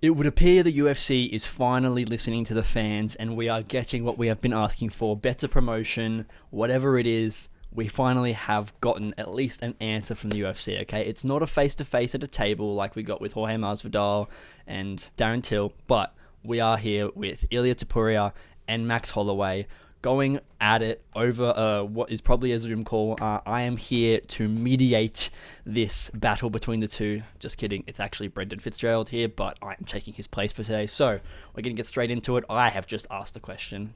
It would appear the UFC is finally listening to the fans and we are getting what we have been asking for, better promotion, whatever it is. We finally have gotten at least an answer from the UFC, okay? It's not a face-to-face at a table like we got with Jorge Masvidal and Darren Till, but we are here with Ilia Topuria and Max Holloway going at it over what is probably a Zoom call. I am here to mediate this battle between the two. Just kidding, it's actually Brendan Fitzgerald here, but I'm taking his place for today. So we're going to get straight into it. I have just asked the question.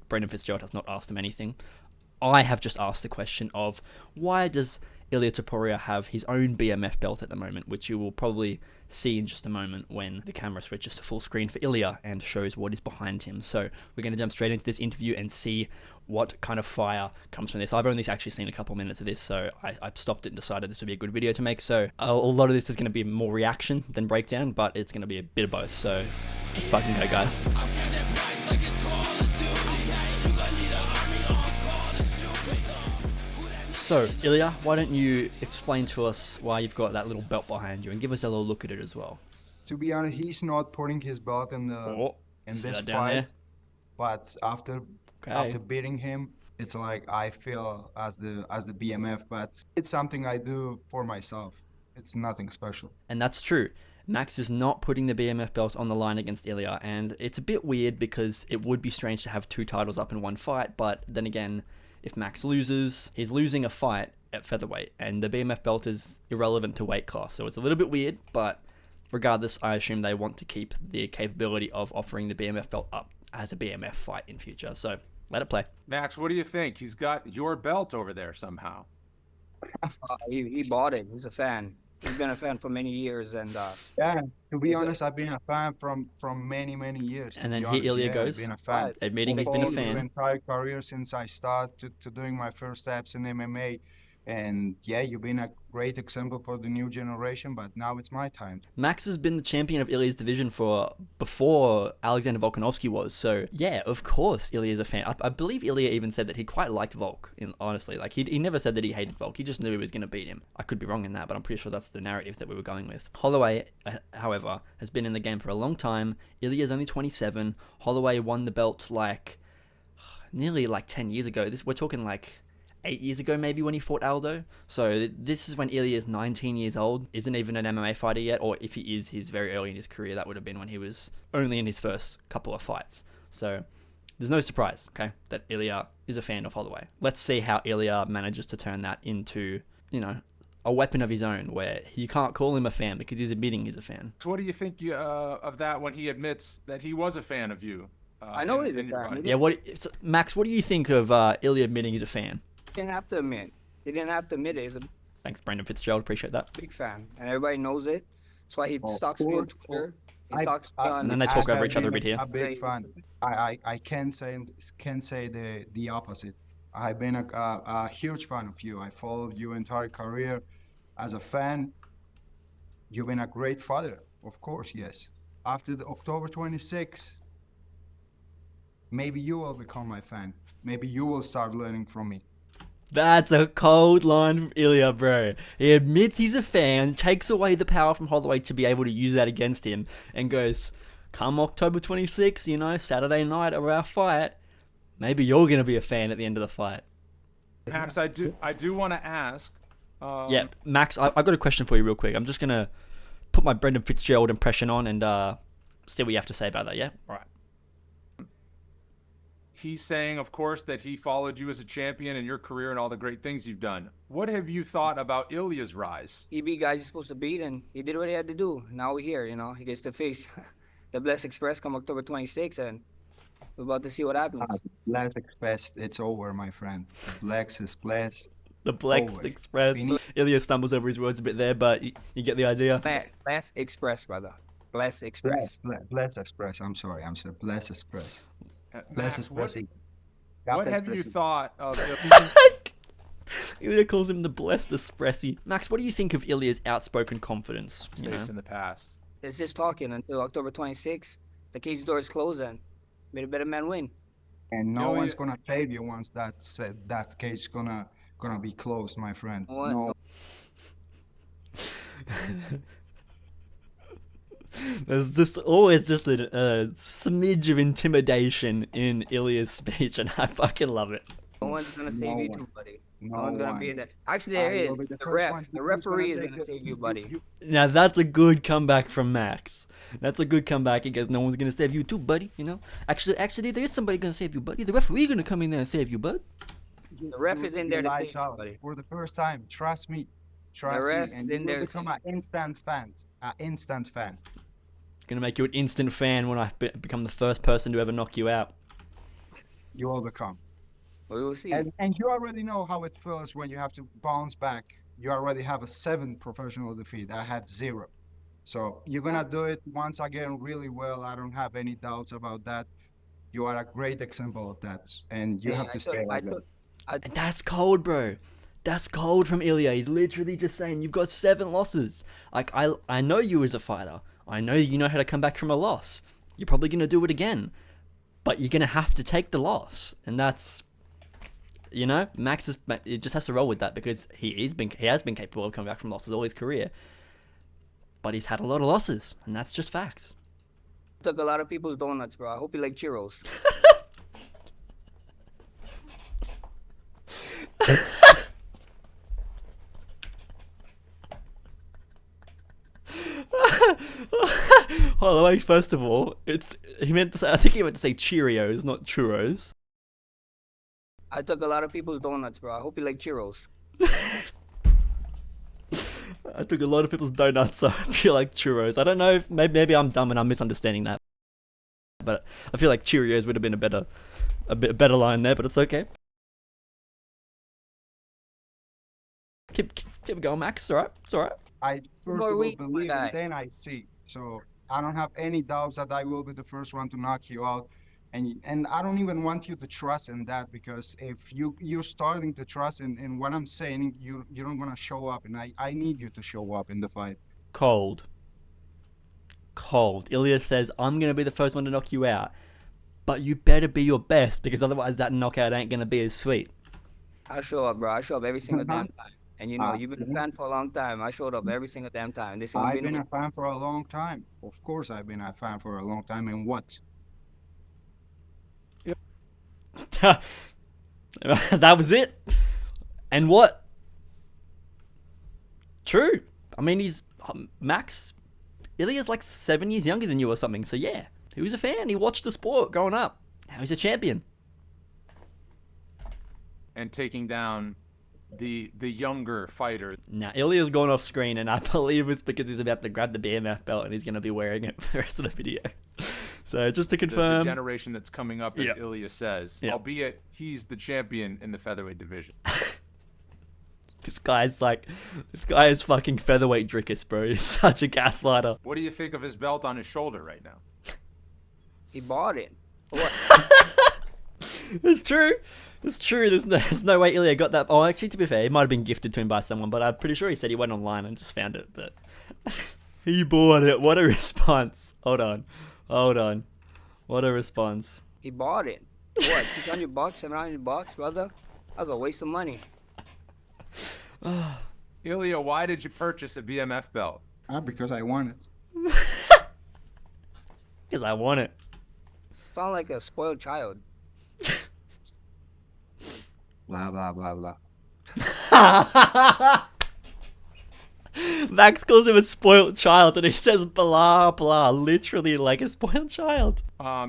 Brendan Fitzgerald has not asked him anything. I have just asked the question of why does Ilia Topuria have his own BMF belt at the moment, which you will probably see in just a moment when the camera switches to full screen for Ilia and shows what is behind him. So we're going to jump straight into this interview and see what kind of fire comes from this. I've only actually seen a couple minutes of this, so I stopped it and decided this would be a good video to make. So a lot of this is going to be more reaction than breakdown, but it's going to be a bit of both. So let's fucking go, guys. So, Ilia, why don't you explain to us why you've got that little belt behind you and give us a little look at it as well. To be honest, he's not putting his belt in this fight, there? but after beating him, it's like I feel as the BMF, but it's something I do for myself. It's nothing special. And that's true. Max is not putting the BMF belt on the line against Ilia, and it's a bit weird because it would be strange to have two titles up in one fight, but then again, if Max loses, he's losing a fight at featherweight, and the BMF belt is irrelevant to weight class, so it's a little bit weird, but regardless, I assume they want to keep the capability of offering the BMF belt up as a BMF fight in future, so let it play. Max, what do you think? He's got your belt over there somehow. He bought it. He's a fan. He's been a fan for many years, and yeah. To be honest, I've been a fan from many years. And then here Ilia goes. I've been a fan. Admitting he's been a fan. My entire career since I started to doing my first steps in MMA, and yeah, you've been a great example for the new generation. But now it's my time. Max has been the champion of Ilia's division for before Alexander Volkanovski was. So yeah, of course, Ilia is a fan. I believe Ilia even said that he quite liked Volk. Honestly, like he never said that he hated Volk. He just knew he was going to beat him. I could be wrong in that, but I'm pretty sure that's the narrative that we were going with. Holloway, however, has been in the game for a long time. Ilia's only 27. Holloway won the belt nearly 10 years ago. We're talking 8 years ago maybe when he fought Aldo. So this is when Ilia is 19 years old, isn't even an MMA fighter yet, or if he is, he's very early in his career. That would have been when he was only in his first couple of fights. So there's no surprise, okay, that Ilia is a fan of Holloway. Let's see how Ilia manages to turn that into, a weapon of his own where you can't call him a fan because he's admitting he's a fan. So what do you think of that when he admits that he was a fan of you? I know he's a fan. Yeah, Max, what do you think of Ilia admitting he's a fan? He didn't have to admit. He didn't have to admit it. He's a Thanks, Brendan Fitzgerald. Appreciate that. big fan, and everybody knows it. That's why he stalks me on Twitter. He stalks me And then on. they talk over each other a bit here. A big fan. I can't say the opposite. I've been a huge fan of you. I followed your entire career as a fan. You've been a great father, of course, yes. After the October 26th, maybe you will become my fan. Maybe you will start learning from me. That's a cold line from Ilia, bro. He admits he's a fan, takes away the power from Holloway to be able to use that against him, and goes, come October 26th, Saturday night of our fight, maybe you're going to be a fan at the end of the fight. Max, I do want to ask. Yeah, Max, I got a question for you real quick. I'm just going to put my Brendan Fitzgerald impression on and see what you have to say about that, yeah? All right. He's saying, of course, that he followed you as a champion in your career and all the great things you've done. What have you thought about Ilia's rise? He beat guys he's supposed to beat, and he did what he had to do. Now we're here, He gets to face the Bless Express come October 26th, and we're about to see what happens. Bless Express, it's over, my friend. Bless is blessed. The Black Express. Ilia stumbles over his words a bit there, but you get the idea. Bless Express, brother. Bless Express. Bless Express. I'm sorry. Bless Express. Bless Express. What have you thought of Ilia calls him the Blessed Espressi. Max, what do you think of Ilia's outspoken confidence? in the past? It's just talking until October 26th. The cage door is closed, and may the better man win. And no one's gonna save you once that cage gonna be closed, my friend. No. There's just always just a smidge of intimidation in Ilia's speech, and I fucking love it. No one's gonna save No you one. too, buddy. No No one's gonna be one. there. Actually, there is. will be the The first one. the Who's referee is take gonna the- save you, buddy. Now that's a good comeback from Max. That's a good comeback. He goes, no one's gonna save you too, buddy. You know, actually, there is somebody gonna save you, buddy. The referee gonna come in there and save you, bud. The ref is in there to save Lights you, out buddy. for the first time. Trust me. Trust me. ref And is you in there will to become save an instant fan. An instant fan. Gonna make you an instant fan when I become the first person to ever knock you out. You will become. We will see. And you already know how it feels when you have to bounce back. You already have a 7 professional defeat. I had 0. So you're gonna do it once again really well. I don't have any doubts about that. You are a great example of that, and you Hey, have to stay like that. And that's cold, bro. That's cold from Ilia. He's literally just saying you've got 7 losses. Like I know you as a fighter. I know you know how to come back from a loss. You're probably gonna do it again, but you're gonna have to take the loss, and that's, you know, Max is. It just has to roll with that because he has been capable of coming back from losses all his career, but he's had a lot of losses, and that's just facts. Took a lot of people's donuts, bro. I hope you like churros. Holloway, first of all, he meant to say. I think he meant to say Cheerios, not churros. I took a lot of people's donuts, bro. I hope you like churros. I took a lot of people's donuts, so I feel like churros. I don't know if maybe I'm dumb and I'm misunderstanding that, but I feel like Cheerios would have been a bit better line there. But it's okay. Keep going, Max. It's alright. It's alright. I first More of all weak, my believe, guy. and then I see. So I don't have any doubts that I will be the first one to knock you out, and I don't even want you to trust in that, because if you're starting to trust in what I'm saying, you don't want to show up, and I need you to show up in the fight. Cold. Ilia says, I'm going to be the first one to knock you out. But you better be your best, because otherwise that knockout ain't going to be as sweet. I show up, bro. I show up every single damn time. And you know, you've been a fan for a long time. I showed up every single damn time. This ain't I've been been a fan for a long time. Of course, I've been a fan for a long time. And what? That was it. And what? True. I mean, he's Max. Ilia's like 7 years younger than you or something. So yeah, he was a fan. He watched the sport growing up. Now he's a champion. And taking down the younger fighter. Now Ilia's gone off screen, and I believe it's because he's about to grab the BMF belt and he's going to be wearing it for the rest of the video. So just to The confirm, generation that's coming up, as Yeah. Ilia says, Yeah. albeit he's the champion in the featherweight division. this guy is fucking featherweight Drickus, bro. He's such a gaslighter. What do you think of his belt on his shoulder right now? He bought it. What? It's true. It's true. There's no way Ilia got that. Oh, actually, to be fair, it might have been gifted to him by someone, but I'm pretty sure he said he went online and just found it. But he bought it. What a response. Hold on. What a response. He bought it. What? $600, $700, brother? That was a waste of money. Ilia, why did you purchase a BMF belt? Because I want it. Because I want it. Sound like a spoiled child. Blah, blah, blah, blah. Max calls him a spoiled child, and he says blah blah, literally like a spoiled child.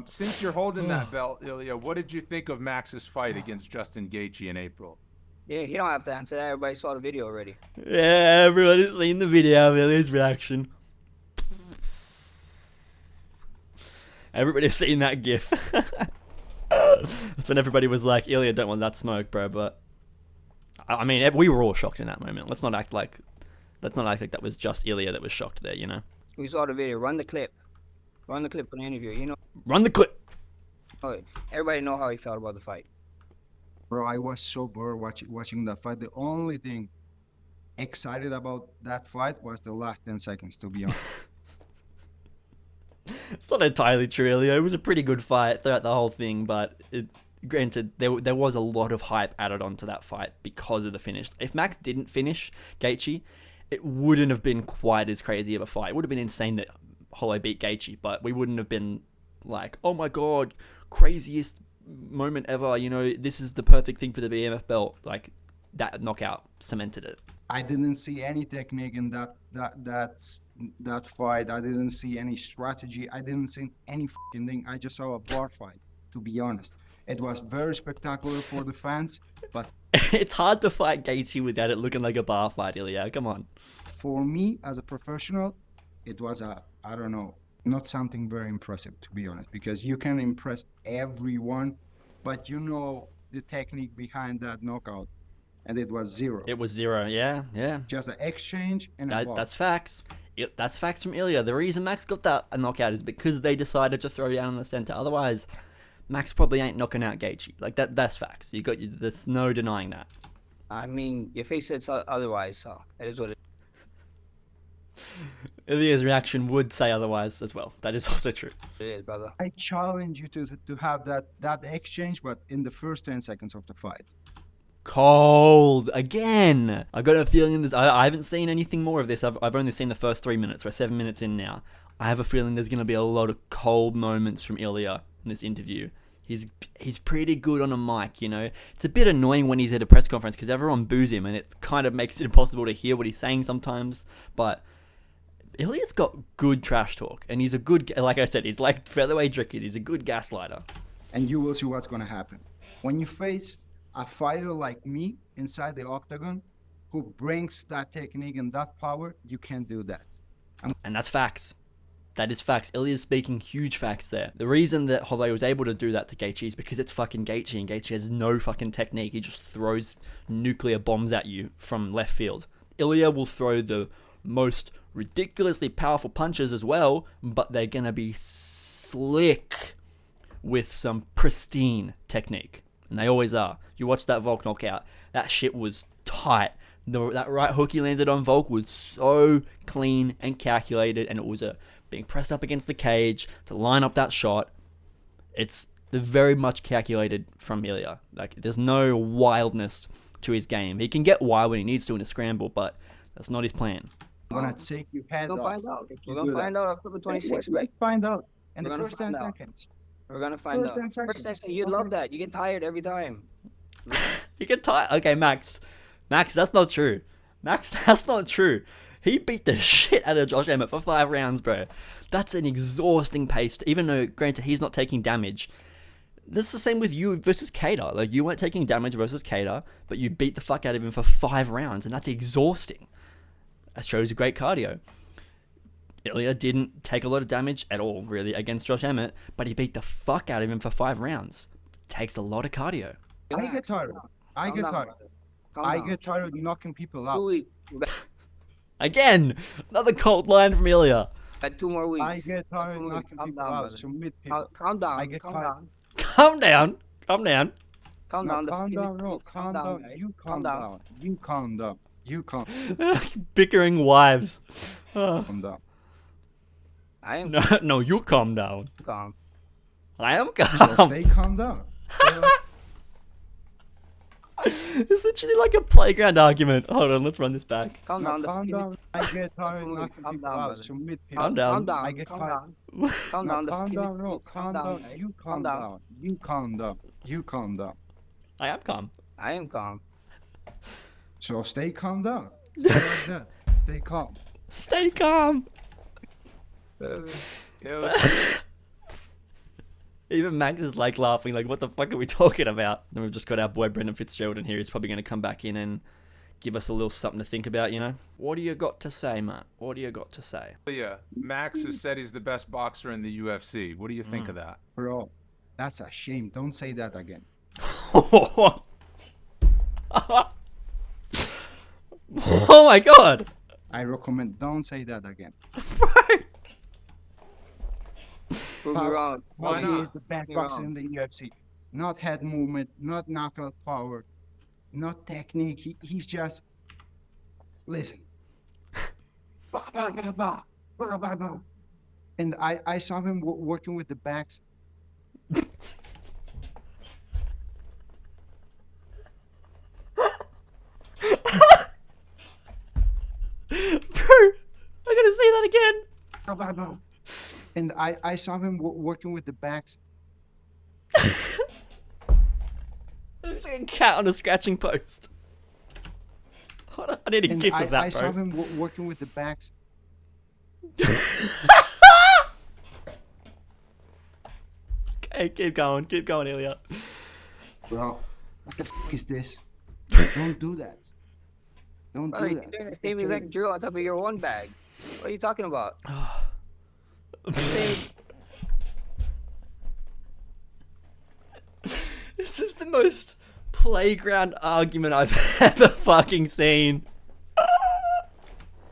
Since you're holding that belt, Ilia, what did you think of Max's fight against Justin Gaethje in April? Yeah, he don't have to answer that. Everybody saw the video already. Yeah, everybody's seen the video of Ilia's reaction. Everybody's seen that gif. That's when everybody was like, Ilia, don't want that smoke, bro. But I mean, we were all shocked in that moment. Let's not act like that was just Ilia that was shocked there, you know? We saw the video. Run the clip. Run the clip for the interview. You know, Run the clip. everybody know how he felt about the fight. Bro, I was so bored watching that fight. The only thing excited about that fight was the last 10 seconds, to be honest. It's not entirely true, Ilia. It was a pretty good fight throughout the whole thing, but granted, there was a lot of hype added onto that fight because of the finish. If Max didn't finish Gaethje, it wouldn't have been quite as crazy of a fight. It would have been insane that Holloway beat Gaethje, but we wouldn't have been like, oh my god, craziest moment ever. You know, this is the perfect thing for the BMF belt. Like, that knockout cemented it. I didn't see any technique in that fight. I didn't see any strategy. I didn't see any fucking thing. I just saw a bar fight, to be honest. It was very spectacular for the fans, but It's hard to fight Gaethje without it looking like a bar fight, Ilia. Come on. for me as a professional, it was I don't know, not something very impressive, to be honest, because you can impress everyone, but you know the technique behind that knockout, and it was zero. It was 0. Yeah. Just an exchange and a bar. That's facts. That's facts from Ilia. The reason Max got that knockout is because they decided to throw down in the center. Otherwise, Max probably ain't knocking out Gaethje. Like, that's facts. There's no denying that. I mean, your face said otherwise, so it is what it Ilia's reaction would say otherwise as well. That is also true. is, brother. I challenge you to have that exchange, but in the first 10 seconds of the fight. Cold again. I got a feeling this. I haven't seen anything more of this. I've only seen the first 3 minutes. We're 7 minutes in now. I have a feeling there's going to be a lot of cold moments from Ilia in this interview. He's pretty good on a mic, you know. It's a bit annoying when he's at a press conference because everyone boos him and it kind of makes it impossible to hear what he's saying sometimes. But Ilia's got good trash talk, and he's a good, like I said, he's like featherweight Drickers. He's a good gaslighter. And you will see what's going to happen. When you face a fighter like me inside the octagon who brings that technique and that power, you can't do that. And that's facts. That is facts. Ilia's speaking huge facts there. The reason that Holloway was able to do that to Gaethje is because it's fucking Gaethje, and Gaethje has no fucking technique. He just throws nuclear bombs at you from left field. Ilia will throw the most ridiculously powerful punches as well, but they're going to be slick with some pristine technique. And they always are. You watch that Volk knockout, that shit was tight. That right hook he landed on Volk was so clean and calculated, and it was being pressed up against the cage to line up that shot. It's very much calculated from Ilia. Like, there's no wildness to his game. He can get wild when he needs to in a scramble, but that's not his plan. I'm going to take your head We're off. gonna find out. if you We're gonna do that. find out October 26th, Let's right? find out in We're the gonna first 10 find out. seconds. We're gonna find First out. 10 seconds. First 10 seconds. You'd love that. You get tired every time. You get tired. Okay, Max, that's not true. Max, that's not true. He beat the shit out of Josh Emmett for 5 rounds, bro. That's an exhausting pace. Even though, granted, he's not taking damage. This is the same with you versus Kader. Like, you weren't taking damage versus Kader, but you beat the fuck out of him for 5 rounds, and that's exhausting. That shows great cardio. Ilia didn't take a lot of damage at all, really, against Josh Emmett, but he beat the fuck out of him for 5 rounds. Takes a lot of cardio. I get tired. I Calm get down, tired. brother. Calm I down. get tired of knocking people out. 2 weeks. Again, another cold line from Ilia. Had 2 more weeks. I get tired of Calm knocking down, people brother. out. Submit people. Calm down. I get Calm tired. down. Calm down. Calm down. Calm No, down. calm down. No, calm down. guys. You calm down. You calm down. You calm Bickering wives. down. I am No, you calm down. calm. I am So calm. stay calm down. Stay like- It's literally like a playground argument. Hold on, let's run this back. Calm No, down. calm down. I get tired of knocking Calm people down, out. brother. Submit people. Calm down. Calm down. I get Calm tired. down. Calm No, down. calm down. No, calm down. guys. You calm down. You calm down. You calm down. I am calm. I am calm. So stay calm down. Stay like that. Stay calm. Stay calm. Even Max is like laughing, like, what the fuck are we talking about? Then we've just got our boy Brendan Fitzgerald in here. He's probably going to come back in and give us a little something to think about, you know? What do you got to say, Matt? What do you got to say? Yeah, Max has said he's the best boxer in the UFC. What do you think of that? Bro, that's a shame. Don't say that again. Oh my god! I recommend don't say that again. Prove me wrong. Why He not? is the best You're boxer in wrong. the UFC. Not head movement, not knockout power, not technique. He's just listen. And I saw him working with the backs. Bro, I gotta say that again. And I saw him working with the backs. It's like a cat on a scratching post. Hold on, I need a And gif of that, I saw bro. him working with the backs. Okay, keep going, Ilia. Bro, what the is this? Don't do that. Don't Brother, do you're that. doing the same exact drill on top of your one bag. What are you talking about? This is the most playground argument I've ever fucking seen.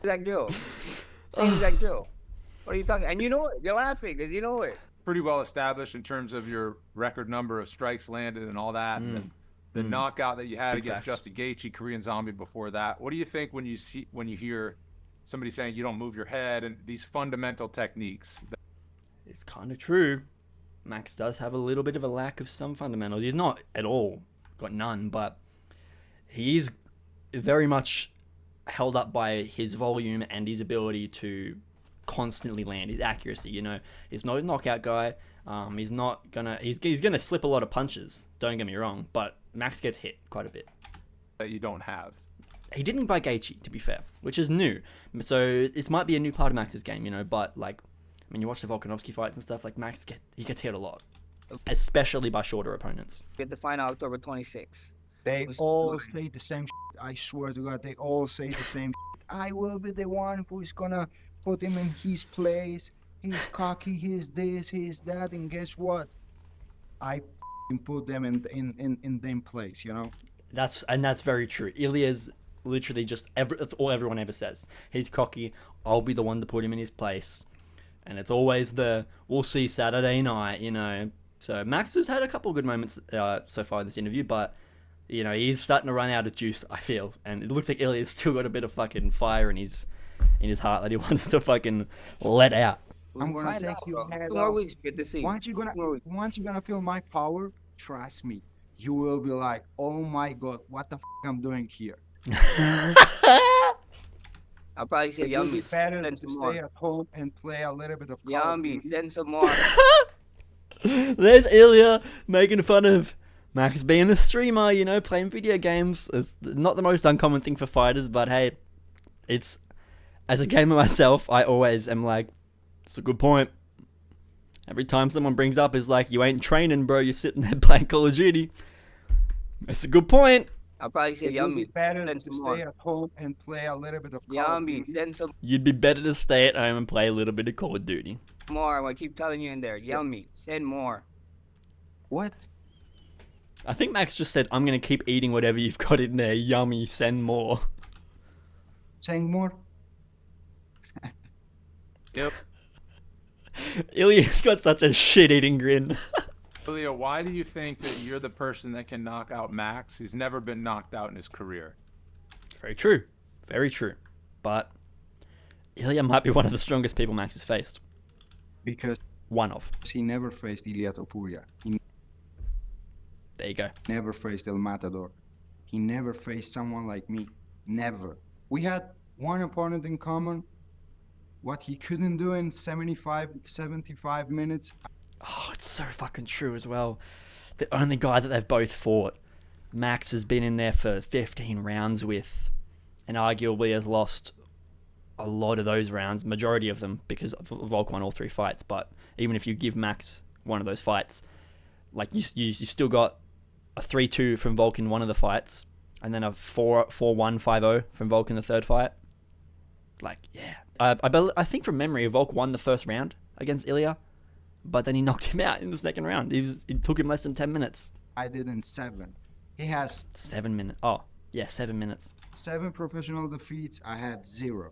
Exact drill. Same exact drill. What are you talking? And you know it. You're laughing because you know it. Pretty well established in terms of your record number of strikes landed and all that. And the knockout that you had Big against facts. Justin Gaethje, Korean Zombie before that. What do you think when you hear somebody saying you don't move your head and these fundamental techniques? It's kind of true. Max does have a little bit of a lack of some fundamentals. He's not at all got none, but he's very much held up by his volume and his ability to constantly land, his accuracy. You know, he's not a knockout guy. He's gonna slip a lot of punches. Don't get me wrong, but Max gets hit quite a bit. That you don't have. He didn't by Gaethje, to be fair, which is new. So this might be a new part of Max's game, you know. But like, I mean, you watch the Volkanovski fights and stuff. Like he gets hit a lot, especially by shorter opponents. Get the final October 26th. They Who's all doing? say the same shit. I swear to God, they all say the same shit. I will be the one who's gonna put him in his place. He's cocky, he's this, he's that, and guess what? I put them in them place, you know? That's very true. Ilia's literally that's all everyone ever says. He's cocky. I'll be the one to put him in his place. And it's always we'll see Saturday night, you know. So Max has had a couple of good moments so far in this interview, but you know, he's starting to run out of juice, I feel. And it looks like Ilia's still got a bit of fucking fire in his heart that he wants to fucking let out. I'm gonna Find take out, you bro. head 2 more off. weeks, get to see. Once you're gonna feel my power, trust me, you will be like, oh my God, what the I'm doing here? I'll probably say It will be yummy. better Send to some stay more. at home and play a little bit of Call of Yummy. Duty. Send some more. There's Ilia making fun of Max being a streamer, you know, playing video games. It's not the most uncommon thing for fighters, but hey, it's as a gamer myself, I always am like, it's a good point. Every time someone brings up is like, you ain't training, bro. You're sitting there playing Call of Duty. It's a good point. I'll probably say It will be yummy. better Send to some stay more. at home and play a little bit of Call of Yummy. Duty. Send some You'd be better to stay at home and play a little bit of Call of Duty. more. I'm gonna keep telling you in there. Yummy. Send more. What? I think Max just said, I'm going to keep eating whatever you've got in there. Yummy, send more. Saying more? Yep. Ilia's got such a shit-eating grin. Ilia, why do you think that you're the person that can knock out Max? He's never been knocked out in his career. Very true. Very true. But Ilia might be one of the strongest people Max has faced. Because One of. he never faced Ilia Topuria. He There you go. never faced El Matador. He never faced someone like me. Never. We had one opponent in common. What he couldn't do in 75 minutes. Oh, it's so fucking true as well. The only guy that they've both fought, Max has been in there for 15 rounds with, and arguably has lost a lot of those rounds, majority of them, because Volk won all 3 fights. But even if you give Max one of those fights, like you still got a 3-2 from Volk in one of the fights, and then a 4-1, 5-0 from Volk in the third fight. Like, yeah. I think from memory, Volk won the first round against Ilia, but then he knocked him out in the second round. It took him less than 10 minutes. I did in 7. He has 7 minutes. Oh, yeah, 7 minutes. 7 professional defeats. I have 0.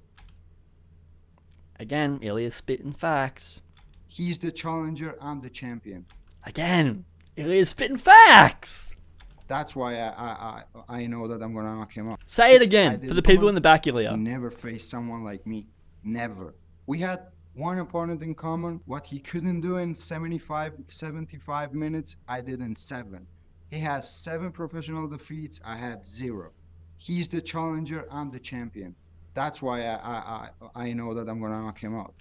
Again, Ilia's spitting facts. He's the challenger. I'm the champion. Again, Ilia's spitting facts. That's why I know that I'm gonna knock him out. Say it I again did for the people one. in the back, He Ilia. never faced someone like me. Never. We had one opponent in common. What he couldn't do in 75 minutes, I did in 7. He has 7 professional defeats. I have 0. He's the challenger. I'm the champion. That's why I know that I'm gonna knock him out.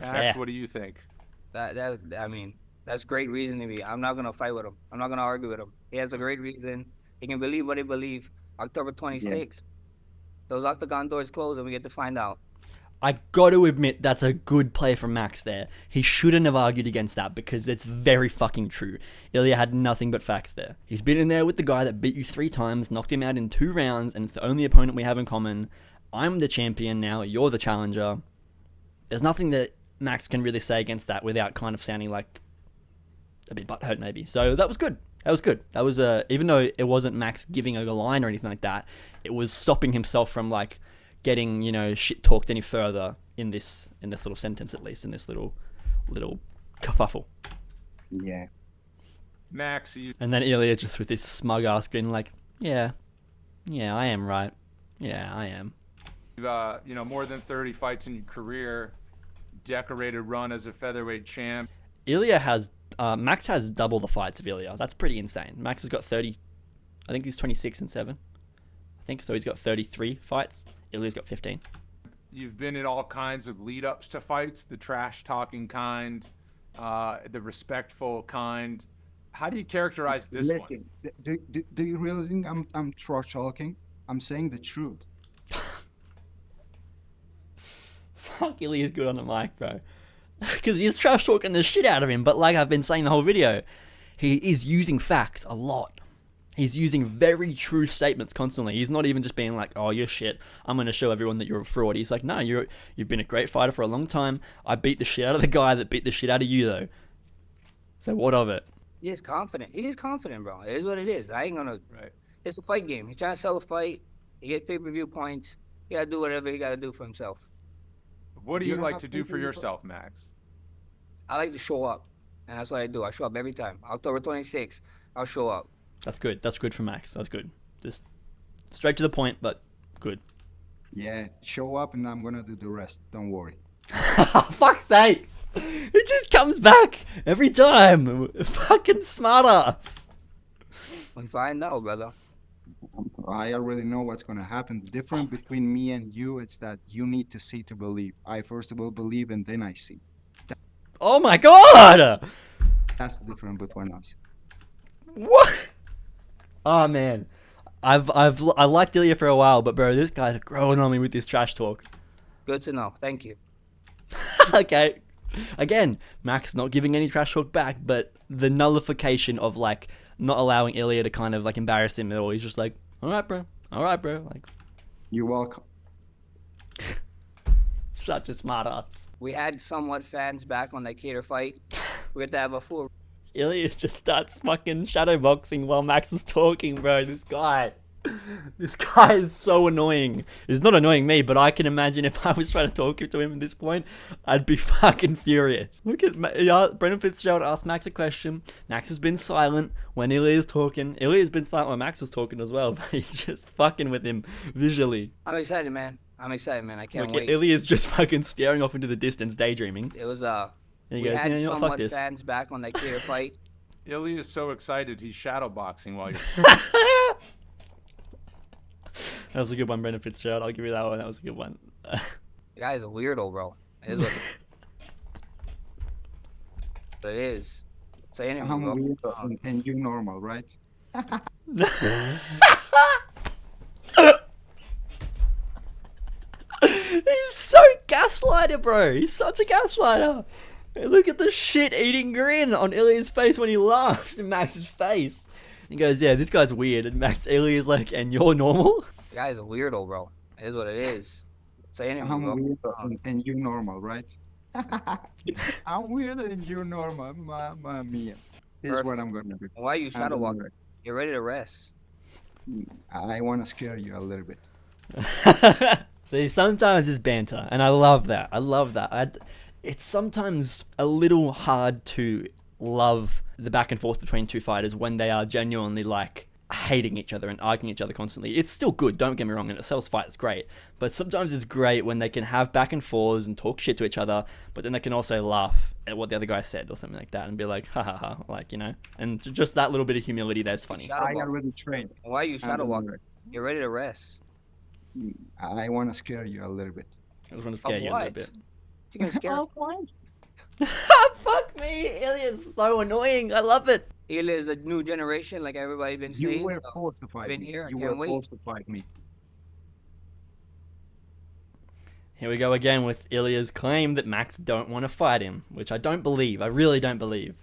Max, Yeah. what do you think? I mean, that's great reason to me. I'm not gonna fight with him. I'm not gonna argue with him. He has a great reason. He can believe what he believe. October 26th, those octagon doors close and we get to find out. I got to admit, that's a good play from Max there. He shouldn't have argued against that because it's very fucking true. Ilia had nothing but facts there. He's been in there with the guy that beat you 3 times, knocked him out in 2 rounds, and it's the only opponent we have in common. I'm the champion now, you're the challenger. There's nothing that Max can really say against that without kind of sounding like a bit butthurt maybe. So that was good. That was good. That was, even though it wasn't Max giving a line or anything like that, it was stopping himself from like getting, you know, shit talked any further in this little sentence, at least in this little kerfuffle. Yeah. Max, you And then Ilia just with this smug ass grin, like, yeah, I am right. Yeah, I am. you know, more than 30 fights in your career, decorated run as a featherweight champ. Ilia has, Max has double the fights of Ilia. That's pretty insane. Max has got 30, I think he's 26-7. I think so. He's got 33 fights. Ilia's got 15. You've been in all kinds of lead-ups to fights, the trash-talking kind, the respectful kind. How do you characterize this one? Listen, do you really think I'm trash talking? I'm saying the truth. Fuck, Ilia's good on the mic, bro. Because he's trash talking the shit out of him. But like I've been saying the whole video, he is using facts a lot. He's using very true statements constantly. He's not even just being like, oh, you're shit, I'm going to show everyone that you're a fraud. He's like, no, you've been a great fighter for a long time. I beat the shit out of the guy that beat the shit out of you, though. So what of it? He is confident. He is confident, bro. It is what it is. I ain't gonna. Right. It's a fight game. He's trying to sell a fight. He gets pay-per-view points. He gotta do whatever he gotta do for himself. What do You you don't like have to do for pay-per-view yourself, Max? I like to show up, and that's what I do. I show up every time. October 26th, I'll show up. That's good. That's good for Max. That's good. Just straight to the point, but good. Yeah, show up and I'm gonna do the rest. Don't worry. Fuck's sakes. It just comes back every time. Fucking smartass. We find out, brother. I already know what's gonna happen. The difference between me and you is that you need to see to believe. I first of all believe and then I see. Oh my god! That's the difference between us. What? Oh man. I liked Ilia for a while, but bro, this guy's growing on me with this trash talk. Good to know. Thank you. Okay. Again, Max not giving any trash talk back, but the nullification of like not allowing Ilia to kind of like embarrass him at all. He's just like, alright bro. Like, You're welcome. such a smart ass. We had somewhat fans back on that Cater fight. We had to have a full. Ilia just starts fucking shadowboxing while Max is talking, bro. This guy is so annoying. It's not annoying me, but I can imagine if I was trying to talk to him at this point, I'd be fucking furious. Look at Brendan Fitzgerald asked Max a question. Max has been silent when Ilia's talking. Ilia's been silent when Max was talking as well, but he's just fucking with him visually. I'm excited, man. I can't Like, wait. Ilia's just fucking staring off into the distance, daydreaming. It was And he we goes, had you know what, fuck somewhat this. fans back on that Cater fight. Ilia is so excited he's shadowboxing while you're. That was a good one, Brendan Fitzgerald. I'll give you that one. That was a good one. The guy's a weirdo, bro. It is what it is. Say anything, I'm bro. weird and you normal, right? He's so gaslighter, bro. He's such a gaslighter. Hey, look at the shit-eating grin on Ilia's face when he laughs in Max's face. He goes, yeah, this guy's weird. And Ilia's like, and you're normal? The guy's a weirdo, bro. It is what it is. Say anything, I'm bro. weird and you normal, right? I'm weird and you normal, mamma mia. This is what I'm gonna do. Why are you I'm shadow gonna walking? do it. You're ready to rest. I want to scare you a little bit. See, sometimes it's banter, and I love that. It's sometimes a little hard to love the back and forth between two fighters when they are genuinely like hating each other and arguing each other constantly. It's still good, don't get me wrong, and it sells fight, it's great. But sometimes it's great when they can have back and forths and talk shit to each other, but then they can also laugh at what the other guy said or something like that and be like, ha ha ha, like, you know? And just that little bit of humility there's funny. Shadow I walk. already trained. Why are you I'm shadow doing walking? it. You're ready to rest. I want to scare you a little bit. I just want to scare you a little what? bit. You gonna scare him? Fuck me, Ilia's so annoying. I love it. Ilia is the new generation, like everybody's been saying. You were so forced to I've fight been me. here. I You can't were wait. forced to fight me. Here we go again with Ilia's claim that Max don't want to fight him, which I don't believe. I really don't believe.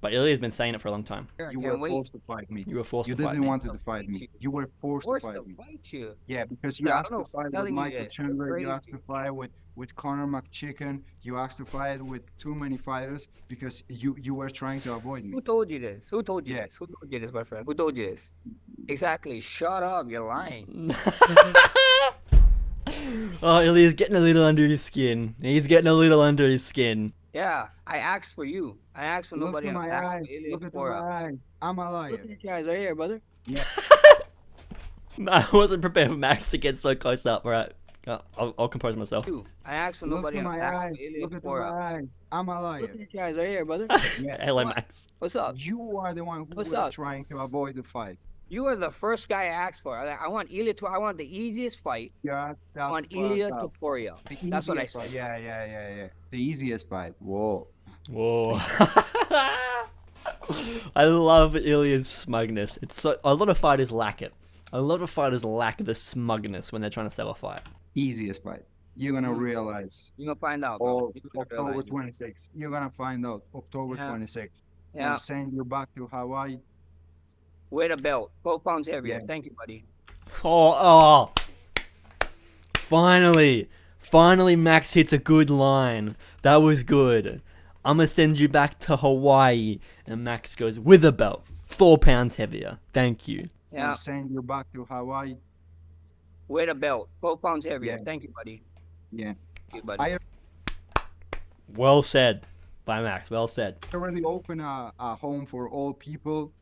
But Ilia's been saying it for a long time. I You can't were wait. forced to fight me. You were forced You to fight didn't me. want to fight me. You were forced to Forced fight to me. fight you. Yeah, because you Yeah, I asked don't to know, fight with telling you Michael this. You're Chandler, you asked crazy. to fight with Conor McChicken, you asked to fight with too many fighters because you were trying to avoid me. Who told you this? Who told you Yeah. this? Who told you this, my friend? Who told you this? Exactly. Shut up. You're lying. Oh, Ilia's getting a little under his skin. He's getting a little under his skin. Yeah, I asked for you. I asked for Look nobody at else. my I asked eyes. for Ilia Look at Topuria. my eyes. I'm a liar. Look at your eyes right here, brother. I wasn't prepared for Max to get so close up. All right, I'll compose myself. You. I asked for Look nobody at else. my I asked eyes. for Ilia Look at my Topuria. eyes. I'm a liar. Look at your eyes right here, brother. Hello, Max. What's up? You are the one who What's was up? trying to avoid the fight. You are the first guy I asked for. I want Ilia to. I want the easiest fight. Yeah, I want Ilia Topuria. That's what I said. Yeah. The easiest fight. Whoa. Whoa. I love Ilia's smugness. It's so a lot of fighters lack it. A lot of fighters lack the smugness when they're trying to sell a fight. Easiest fight. You're gonna realize. You're gonna find out, bro. You're gonna October realize it. 26th. You're gonna find out. October Yeah. 26th. Yeah. I'll send you back to Hawaii. Weigh the belt. 12 pounds heavier. Yeah. Thank you, buddy. Oh. Finally, Max hits a good line. That was good. I'm gonna send you back to Hawaii, and Max goes with a belt, 4 pounds heavier. Thank you. Yeah. I'll send you back to Hawaii. Weigh the belt. 12 pounds heavier. Yeah. Thank you, buddy. Yeah. Thank you, buddy. I Well said by Max. Well said. already opened a home for all people.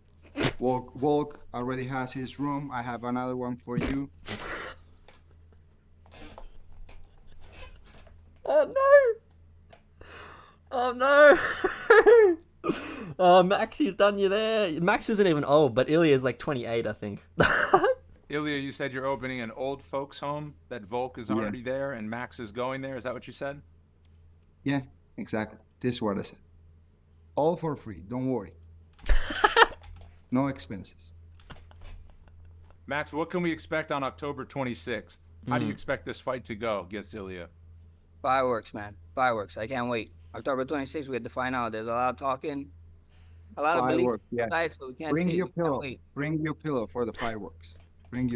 Volk already has his room. I have another one for you. Oh no! Oh no! Oh, Max, he's done you there. Max isn't even old, but Ilia's like 28, I think. Ilya, you said you're opening an old folks home, that Volk is Yeah. already there and Max is going there. Is that what you said? Yeah, exactly. This is what I said. All for free. Don't worry. No expenses. Max, what can we expect on October 26th? How do you expect this fight to go against Ilya? Fireworks, man. Fireworks. I can't wait. October 26th, we have to find out. There's a lot of talking. A lot of belief Fireworks. Yeah. inside, so we can't Bring see. your We can't pillow. wait. Bring your pillow for the fireworks. Bring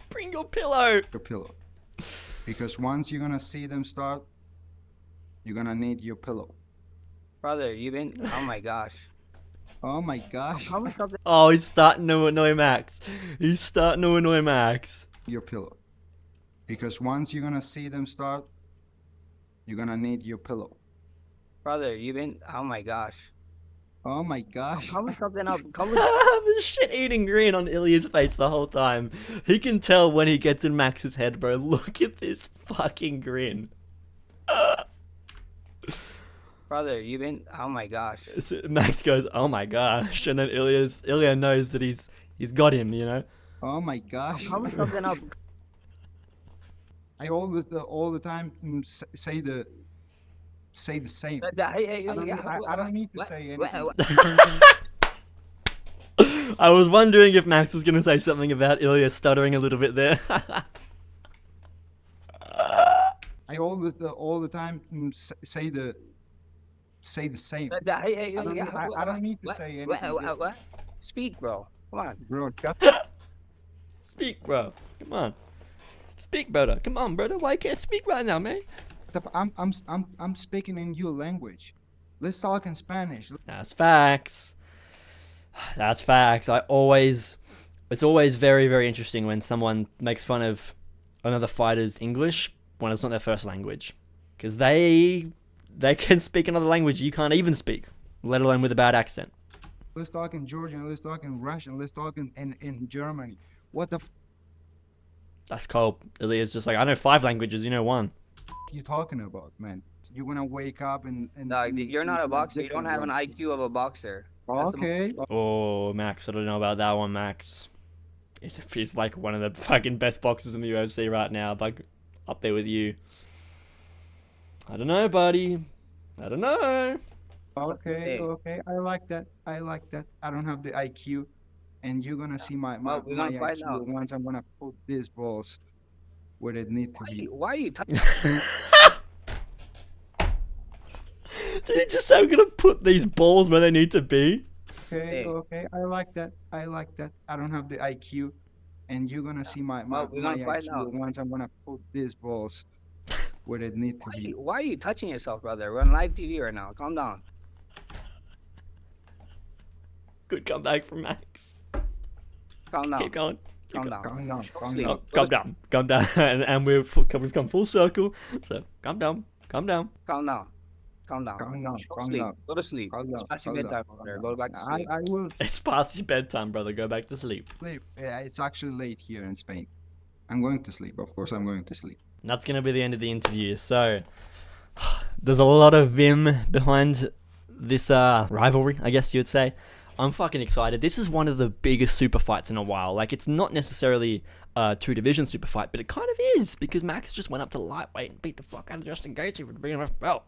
Bring your pillow. your pillow. Because once you're gonna see them start, you're gonna need your pillow. Brother, you've been. Oh my gosh. Oh my gosh. How much of Oh, he's starting to annoy Max. He's starting to annoy Max. Your pillow. Because once you're gonna see them start, you're gonna need your pillow. Brother, you've been. Oh my gosh. Oh my gosh. Cover something up. Cover. The shit-eating grin on Ilia's face the whole time. He can tell when he gets in Max's head, bro. Look at this fucking grin. Brother, you've been. Oh my gosh. So Max goes, "Oh my gosh," and then Ilia knows that he's got him, you know. Oh my gosh. Cover something up. I always all the time say the same. Hey, I don't need to what? say What? anything. I was wondering if Max was gonna say something about Ilia stuttering a little bit there. I always all the time say the same. Hey, I don't need to say anything. What? Speak, bro. Come on. Bro, shut Speak, bro. Come on. Speak, brother. Come on, brother. Why you can't speak right now, man? up. I'm speaking in your language. Let's talk in Spanish. That's facts. That's facts. It's always very, very interesting when someone makes fun of another fighter's English when it's not their first language. Because they can speak another language you can't even speak, let alone with a bad accent. Let's talk in Georgian. Let's talk in Russian. Let's talk in Germany. What the That's cold. Ilia's just like, I know 5 languages, you know 1. you talking about, man? You're gonna wake up and No, you're not a boxer. You don't have an IQ of a boxer. That's the Okay. Oh, Max, I don't know about that one, Max. He's like one of the fucking best boxers in the UFC right now, like up there with you. I don't know, buddy. I don't know. Okay, Hey. okay. I like that. I like that. I don't have the IQ, and you're gonna see my Well, we're my gonna find IQ out. once I'm gonna put these balls where it need to be. Why are you touching? Did he just say I'm gonna put these balls where they need to be? Okay, Hey. okay. I like that. I like that. I don't have the IQ, and you're gonna see my Well, we're my gonna find IQ out. once I'm gonna put these balls where it need to be. Why are you touching yourself, brother? We're on live TV right now. Calm down. Good comeback from Max. Calm down. Keep going. Calm down. Calm down. Calm Sleep. down. Calm down. Calm down. And we've come full circle. So calm down. Calm down. Calm down. Calm down. Calm down. Go Calm sleep. down. Go to sleep. Calm It's down. past your Calm down. bedtime, Calm brother. down. Go back to sleep. I will It's past your bedtime, brother. Go back to sleep. sleep. Yeah, it's actually late here in Spain. I'm going to sleep. Of course, I'm going to sleep. And that's going to be the end of the interview. So, there's a lot of vim behind this rivalry, I guess you would say. I'm fucking excited. This is one of the biggest super fights in a while. Like, it's not necessarily a two-division super fight, but it kind of is, because Max just went up to lightweight and beat the fuck out of Justin Gaethje with the BMF belt.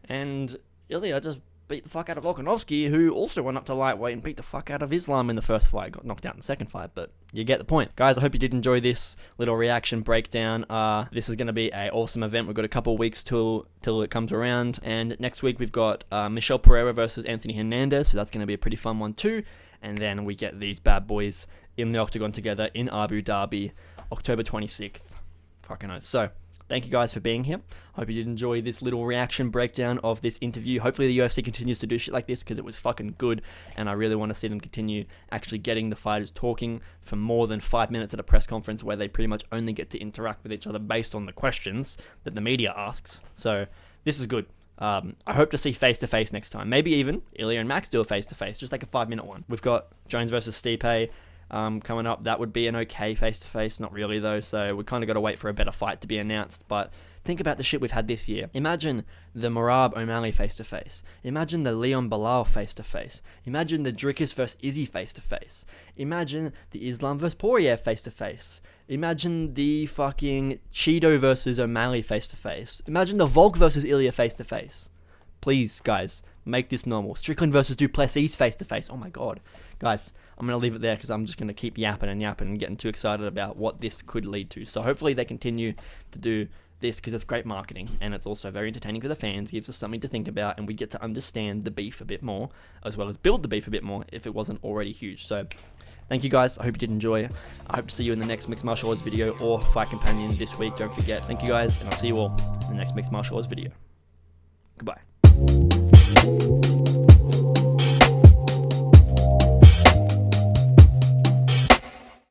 And Ilia just beat the fuck out of Volkanovski, who also went up to lightweight and beat the fuck out of Islam in the first fight. Got knocked out in the second fight, but you get the point. Guys, I hope you did enjoy this little reaction breakdown. This is going to be an awesome event. We've got a couple of weeks till it comes around. And next week we've got Michel Pereira versus Anthony Hernandez, so that's going to be a pretty fun one too. And then we get these bad boys in the octagon together in Abu Dhabi, October 26th. Fucking oath. So, thank you guys for being here. Hope you did enjoy this little reaction breakdown of this interview. Hopefully the UFC continues to do shit like this, because it was fucking good, and I really want to see them continue actually getting the fighters talking for more than 5 minutes at a press conference, where they pretty much only get to interact with each other based on the questions that the media asks. So this is good. I hope to see face-to-face next time. Maybe even Ilia and Max do a face-to-face, just like a 5-minute one. We've got Jones versus Stipe coming up. That would be an okay face-to-face. Not really, though, so we kind of got to wait for a better fight to be announced. But think about the shit we've had this year. Imagine the Merab O'Malley face-to-face. Imagine the Leon Bilal face-to-face. Imagine the Dricus versus Izzy face-to-face. Imagine the Islam versus Poirier face-to-face. Imagine the fucking Cheeto versus O'Malley face-to-face. Imagine the Volk versus Ilia face-to-face. Please, guys, make this normal. Strickland versus Duplessis face-to-face. Oh my god. Guys, I'm going to leave it there, because I'm just going to keep yapping and getting too excited about what this could lead to. So hopefully they continue to do this, because it's great marketing, and it's also very entertaining for the fans, gives us something to think about, and we get to understand the beef a bit more, as well as build the beef a bit more if it wasn't already huge. So thank you guys. I hope you did enjoy. I hope to see you in the next Mixed Martial Arts video or Fight Companion this week. Don't forget. Thank you guys, and I'll see you all in the next Mixed Martial Arts video. Goodbye.